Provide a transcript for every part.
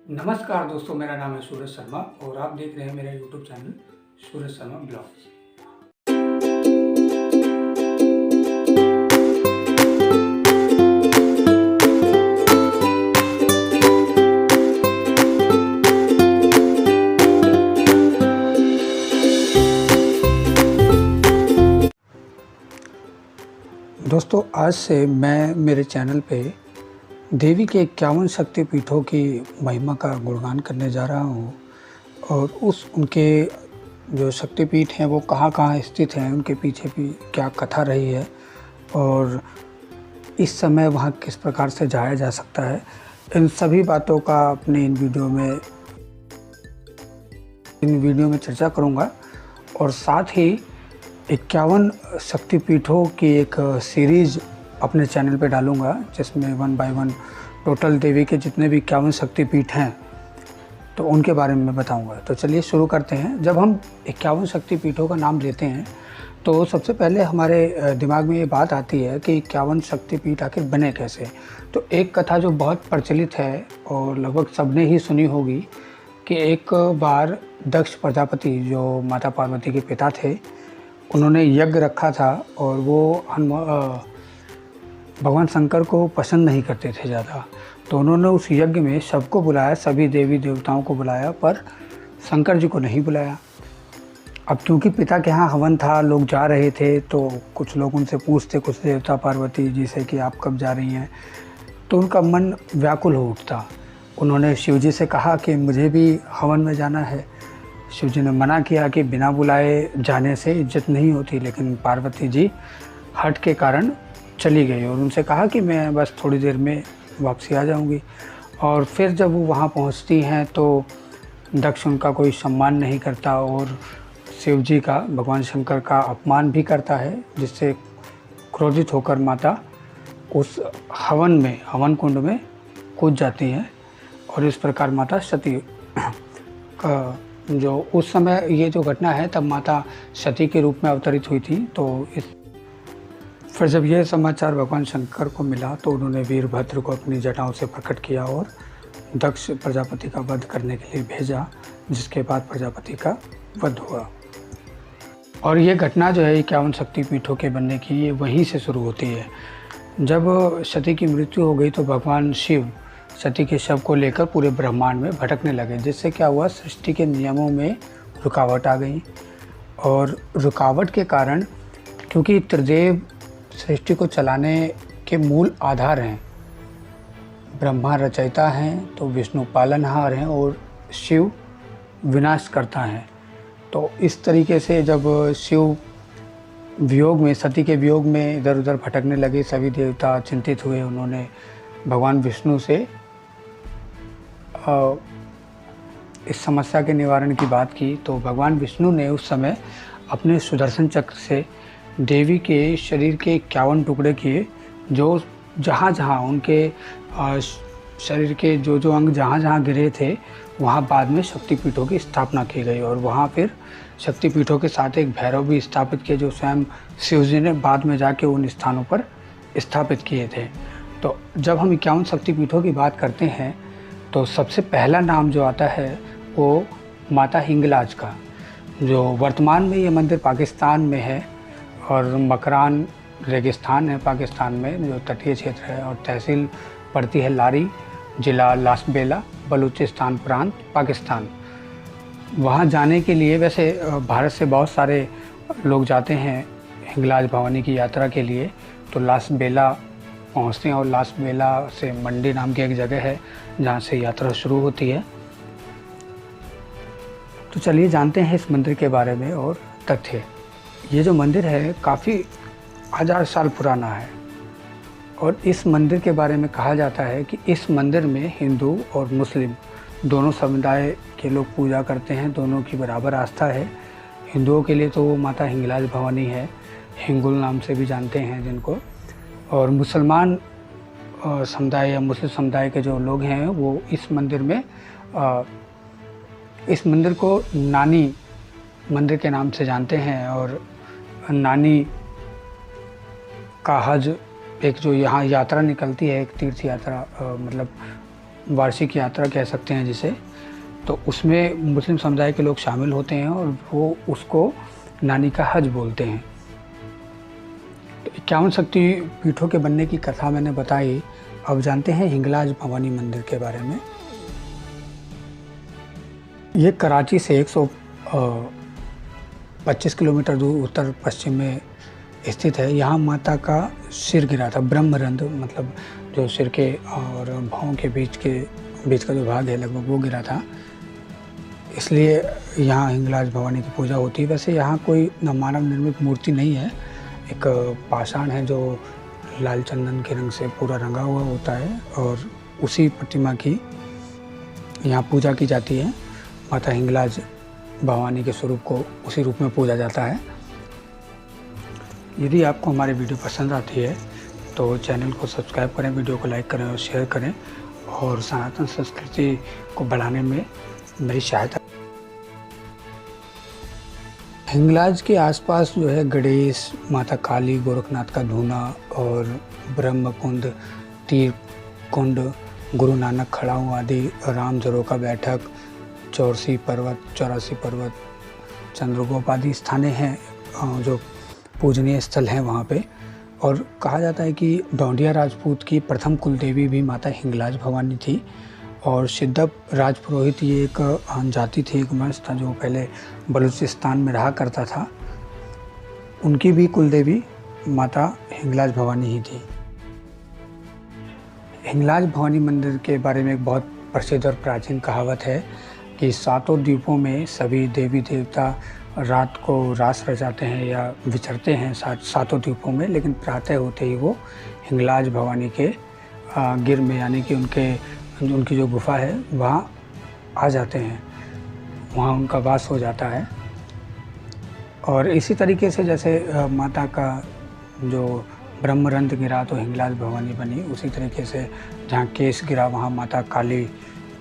नमस्कार दोस्तों, मेरा नाम है सूरज शर्मा और आप देख रहे हैं मेरा YouTube channel Suraj Sharma blogs. दोस्तों, आज से मैं मेरे चैनल पे देवी के 51 शक्तिपीठों की महिमा का गुणगान करने जा रहा हूँ और उनके जो शक्तिपीठ हैं वो कहाँ-कहाँ स्थित हैं, उनके पीछे भी क्या कथा रही है और इस समय वहाँ किस प्रकार से जाया जा सकता है, इन सभी बातों का अपने इन वीडियो में चर्चा करूँगा। और साथ ही 51 शक्तिपीठों की एक सीरीज़ अपने चैनल पे डालूँगा, जिसमें 1 बाय 1 टोटल देवी के जितने भी 51 शक्तिपीठ हैं तो उनके बारे में बताऊँगा। तो चलिए शुरू करते हैं। जब हम 51 शक्तिपीठों का नाम लेते हैं तो सबसे पहले हमारे दिमाग में ये बात आती है कि 51 शक्तिपीठ आखिर बने कैसे। तो एक कथा जो बहुत प्रचलित है और लगभग सबने ही सुनी होगी कि एक बार दक्ष प्रजापति, जो माता पार्वती के पिता थे, उन्होंने यज्ञ रखा था और वो भगवान शंकर को पसंद नहीं करते थे ज़्यादा। तो उन्होंने उस यज्ञ में सबको बुलाया, सभी देवी देवताओं को बुलाया, पर शंकर जी को नहीं बुलाया। अब क्योंकि पिता के यहाँ हवन था, लोग जा रहे थे, तो कुछ लोग उनसे पूछते, कुछ देवता पार्वती जी से कि आप कब जा रही हैं, तो उनका मन व्याकुल हो उठता। उन्होंने शिव जी से कहा कि मुझे भी हवन में जाना है। शिव जी ने मना किया कि बिना बुलाए जाने से इज्जत नहीं होती, लेकिन पार्वती जी हठ के कारण चली गई और उनसे कहा कि मैं बस थोड़ी देर में वापसी आ जाऊंगी। और फिर जब वो वहाँ पहुँचती हैं तो दक्ष उनका कोई सम्मान नहीं करता और शिव जी का, भगवान शंकर का अपमान भी करता है, जिससे क्रोधित होकर माता उस हवन कुंड में कूद जाती हैं और इस प्रकार माता सती का, जो उस समय ये जो घटना है तब माता सती के रूप में अवतरित हुई थी। तो फिर जब यह समाचार भगवान शंकर को मिला तो उन्होंने वीरभद्र को अपनी जटाओं से प्रकट किया और दक्ष प्रजापति का वध करने के लिए भेजा, जिसके बाद प्रजापति का वध हुआ। और ये घटना जो है 51 शक्तिपीठों के बनने की, ये वहीं से शुरू होती है। जब सती की मृत्यु हो गई तो भगवान शिव सती के शव को लेकर पूरे ब्रह्मांड में भटकने लगे, जिससे क्या हुआ, सृष्टि के नियमों में रुकावट आ गई। और रुकावट के कारण, क्योंकि त्रिदेव सृष्टि को चलाने के मूल आधार हैं, ब्रह्मा रचयिता हैं तो विष्णु पालनहार हैं और शिव विनाश करता हैं। तो इस तरीके से जब शिव वियोग में, सती के वियोग में इधर उधर भटकने लगे, सभी देवता चिंतित हुए। उन्होंने भगवान विष्णु से इस समस्या के निवारण की बात की। तो भगवान विष्णु ने उस समय अपने सुदर्शन चक्र से देवी के शरीर के 51 टुकड़े किए, जो जहाँ उनके शरीर के जो अंग जहाँ गिरे थे, वहाँ बाद में शक्तिपीठों की स्थापना की गई। और वहाँ फिर शक्तिपीठों के साथ एक भैरव भी स्थापित किए, जो स्वयं शिव जी ने बाद में जाके उन स्थानों पर स्थापित किए थे। तो जब हम 51 शक्तिपीठों की बात करते हैं तो सबसे पहला नाम जो आता है वो माता हिंगलाज का, जो वर्तमान में ये मंदिर पाकिस्तान में है और मकरान रेगिस्तान है पाकिस्तान में, जो तटीय क्षेत्र है, और तहसील पड़ती है लारी, ज़िला लासबेला, बलूचिस्तान प्रांत, पाकिस्तान। वहाँ जाने के लिए वैसे भारत से बहुत सारे लोग जाते हैं हिंगलाज भवानी की यात्रा के लिए, तो लासबेला पहुँचते हैं और लासबेला से मंडी नाम की एक जगह है जहाँ से यात्रा शुरू होती है। तो चलिए जानते हैं इस मंदिर के बारे में और तथ्य। ये जो मंदिर है काफ़ी 1000 साल पुराना है और इस मंदिर के बारे में कहा जाता है कि इस मंदिर में हिंदू और मुस्लिम दोनों समुदाय के लोग पूजा करते हैं, दोनों की बराबर आस्था है। हिंदुओं के लिए तो वो माता हिंगलाज भवानी है, हिंगुल नाम से भी जानते हैं जिनको, और मुसलमान समुदाय या मुस्लिम समुदाय के जो लोग हैं वो इस मंदिर को नानी मंदिर के नाम से जानते हैं। और नानी का हज, एक जो यहाँ यात्रा निकलती है, एक तीर्थ यात्रा, मतलब वार्षिक यात्रा कह सकते हैं जिसे, तो उसमें मुस्लिम समुदाय के लोग शामिल होते हैं और वो उसको नानी का हज बोलते हैं। तो 51 शक्ति पीठों के बनने की कथा मैंने बताई। अब जानते हैं हिंगलाज भवानी मंदिर के बारे में। ये कराची से 125 किलोमीटर दूर उत्तर पश्चिम में स्थित है। यहाँ माता का सिर गिरा था, ब्रह्मरंध्र मतलब जो सिर के और भौं के बीच का जो भाग है लगभग वो गिरा था, इसलिए यहाँ हिंगलाज भवानी की पूजा होती है। वैसे यहाँ कोई मानव निर्मित मूर्ति नहीं है, एक पाषाण है जो लाल चंदन के रंग से पूरा रंगा हुआ होता है और उसी प्रतिमा की यहाँ पूजा की जाती है। माता हिंगलाज भवानी के स्वरूप को उसी रूप में पूजा जाता है। यदि आपको हमारी वीडियो पसंद आती है तो चैनल को सब्सक्राइब करें, वीडियो को लाइक करें और शेयर करें और सनातन संस्कृति को बढ़ाने में मेरी सहायता। हिंगलाज के आसपास जो है गणेश, माता काली, गोरखनाथ का धूना और ब्रह्म कुंड, तीर कुंड, गुरु नानक खड़ाऊ आदि, राम झरोका बैठक, 84 पर्वत, चंद्रगोप आदि स्थानें हैं जो पूजनीय स्थल हैं वहाँ पे। और कहा जाता है कि डोंडिया राजपूत की प्रथम कुलदेवी भी माता हिंगलाज भवानी थी। और सिद्धप राजपुरोहित ये एक जाति थी, एक वंश था जो पहले बलूचिस्तान में रहा करता था। उनकी भी कुलदेवी माता हिंगलाज भवानी ही थी। हिंगलाज भवानी मंदिर के बारे में एक बहुत प्रसिद्ध और प्राचीन कहावत है कि 7 द्वीपों में सभी देवी देवता रात को रास रचाते हैं या विचरते हैं 7 द्वीपों में, लेकिन प्रातः होते ही वो हिंगलाज भवानी के गिर में यानी कि उनकी जो गुफा है वहाँ आ जाते हैं, वहाँ उनका वास हो जाता है। और इसी तरीके से जैसे माता का जो ब्रह्मरंध्र गिरा तो हिंगलाज भवानी बनी, उसी तरीके से जहाँ केश गिरा वहाँ माता काली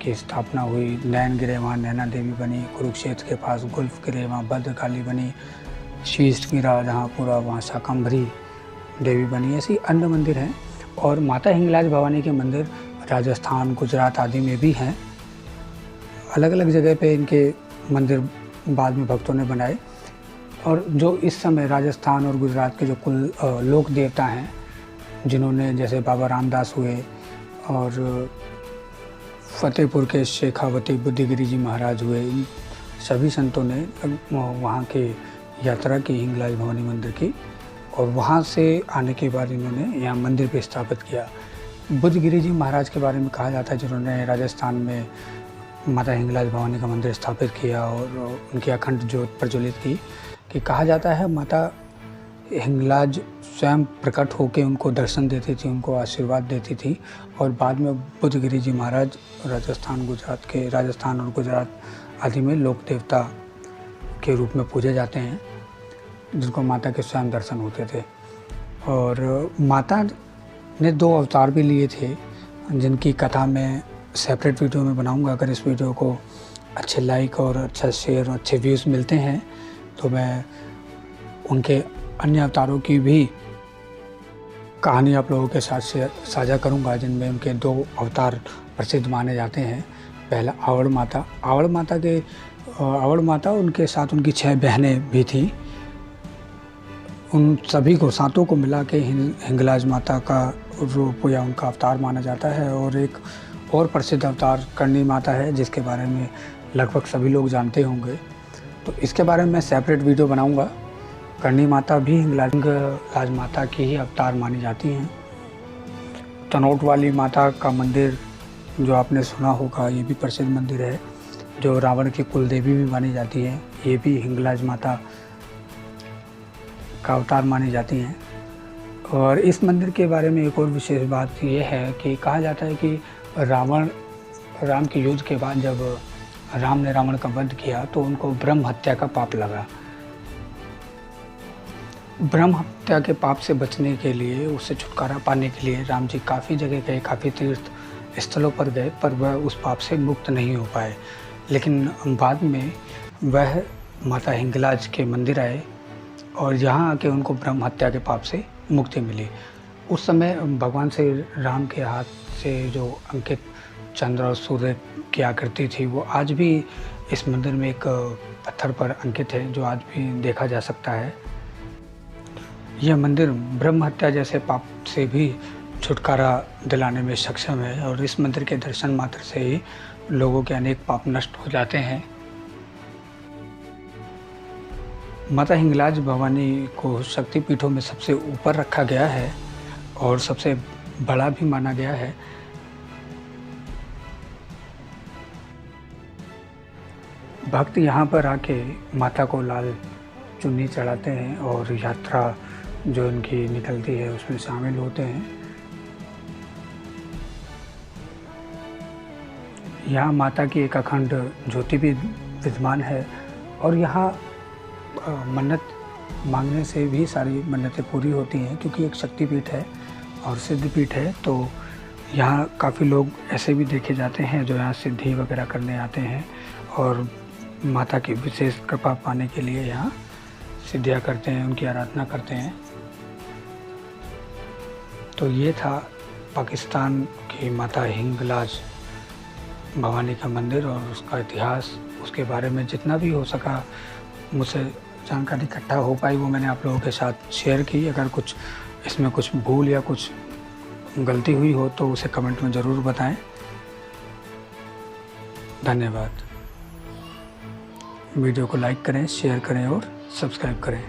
की स्थापना हुई, नैन गिरे वहाँ नैना देवी बनी, कुरुक्षेत्र के पास गुल्फ गिरे वहाँ भद्रकाली बनी, शीश गिरा जहाँ पूरा वहाँ शाकंभरी देवी बनी। ऐसी अन्य मंदिर हैं। और माता हिंगलाज भवानी के मंदिर राजस्थान, गुजरात आदि में भी हैं। अलग अलग जगह पे इनके मंदिर बाद में भक्तों ने बनाए। और जो इस समय राजस्थान और गुजरात के जो कुल लोक देवता हैं, जिन्होंने जैसे बाबा रामदास हुए और फतेहपुर के शेखावती बुद्धिगिरी जी महाराज हुए, इन सभी संतों ने वहाँ की यात्रा की हिंगलाज भवानी मंदिर की और वहाँ से आने के बाद इन्होंने यहाँ मंदिर पे स्थापित किया। बुद्धगिरी जी महाराज के बारे में कहा जाता है जिन्होंने राजस्थान में माता हिंगलाज भवानी का मंदिर स्थापित किया और उनकी अखंड ज्योत प्रज्वलित की। कि कहा जाता है माता हिंगलाज स्वयं प्रकट होकर उनको दर्शन देती थी, उनको आशीर्वाद देती थी। और बाद में बुद्धगिरी जी महाराज राजस्थान और गुजरात आदि में लोक देवता के रूप में पूजे जाते हैं, जिनको माता के स्वयं दर्शन होते थे। और माता ने 2 अवतार भी लिए थे, जिनकी कथा मैं सेपरेट वीडियो में बनाऊंगा। अगर इस वीडियो को अच्छे लाइक और अच्छा शेयर और अच्छे व्यूज़ मिलते हैं तो मैं उनके अन्य अवतारों की भी कहानी आप लोगों के साथ साझा करूंगा, जिनमें उनके 2 अवतार प्रसिद्ध माने जाते हैं। पहला आवड़ माता, उनके साथ उनकी 6 बहनें भी थी। उन सभी को 7 को मिला के हिंगलाज माता का रूप या उनका अवतार माना जाता है। और एक और प्रसिद्ध अवतार करणी माता है, जिसके बारे में लगभग सभी लोग जानते होंगे, तो इसके बारे में मैं सेपरेट वीडियो बनाऊंगा। करणी माता भी हिंगलाज माता की ही अवतार मानी जाती हैं। तनोट वाली माता का मंदिर जो आपने सुना होगा, ये भी प्रसिद्ध मंदिर है, जो रावण की कुलदेवी भी मानी जाती है। ये भी हिंगलाज माता का अवतार मानी जाती हैं। और इस मंदिर के बारे में एक और विशेष बात ये है कि कहा जाता है कि राम के युद्ध के बाद जब राम ने रावण का वध किया तो उनको ब्रह्म हत्या का पाप लगा। ब्रह्म हत्या के पाप से बचने के लिए, उससे छुटकारा पाने के लिए राम जी काफ़ी जगह गए, काफ़ी तीर्थ स्थलों पर गए, पर वह उस पाप से मुक्त नहीं हो पाए। लेकिन बाद में वह माता हिंगलाज के मंदिर आए और यहाँ आके उनको ब्रह्म हत्या के पाप से मुक्ति मिली। उस समय भगवान श्री राम के हाथ से जो अंकित चंद्र और सूर्य की आकृति थी वो आज भी इस मंदिर में एक पत्थर पर अंकित है, जो आज भी देखा जा सकता है। यह मंदिर ब्रह्म हत्या जैसे पाप से भी छुटकारा दिलाने में सक्षम है और इस मंदिर के दर्शन मात्र से ही लोगों के अनेक पाप नष्ट हो जाते हैं। माता हिंगलाज भवानी को शक्तिपीठों में सबसे ऊपर रखा गया है और सबसे बड़ा भी माना गया है। भक्त यहाँ पर आके माता को लाल चुन्नी चढ़ाते हैं और यात्रा जो इनकी निकलती है उसमें शामिल होते हैं। यहाँ माता की एक अखंड ज्योति भी विद्यमान है और यहाँ मन्नत मांगने से भी सारी मन्नतें पूरी होती हैं, क्योंकि एक शक्तिपीठ है और सिद्धपीठ है। तो यहाँ काफ़ी लोग ऐसे भी देखे जाते हैं जो यहाँ सिद्धि वगैरह करने आते हैं और माता की विशेष कृपा पाने के लिए यहाँ सिद्धियाँ करते हैं, उनकी आराधना करते हैं। तो ये था पाकिस्तान की माता हिंगलाज भवानी का मंदिर और उसका इतिहास, उसके बारे में जितना भी हो सका मुझसे जानकारी इकट्ठा हो पाई वो मैंने आप लोगों के साथ शेयर की। अगर कुछ इसमें कुछ भूल या कुछ गलती हुई हो तो उसे कमेंट में ज़रूर बताएं। धन्यवाद। वीडियो को लाइक करें, शेयर करें और सब्सक्राइब करें।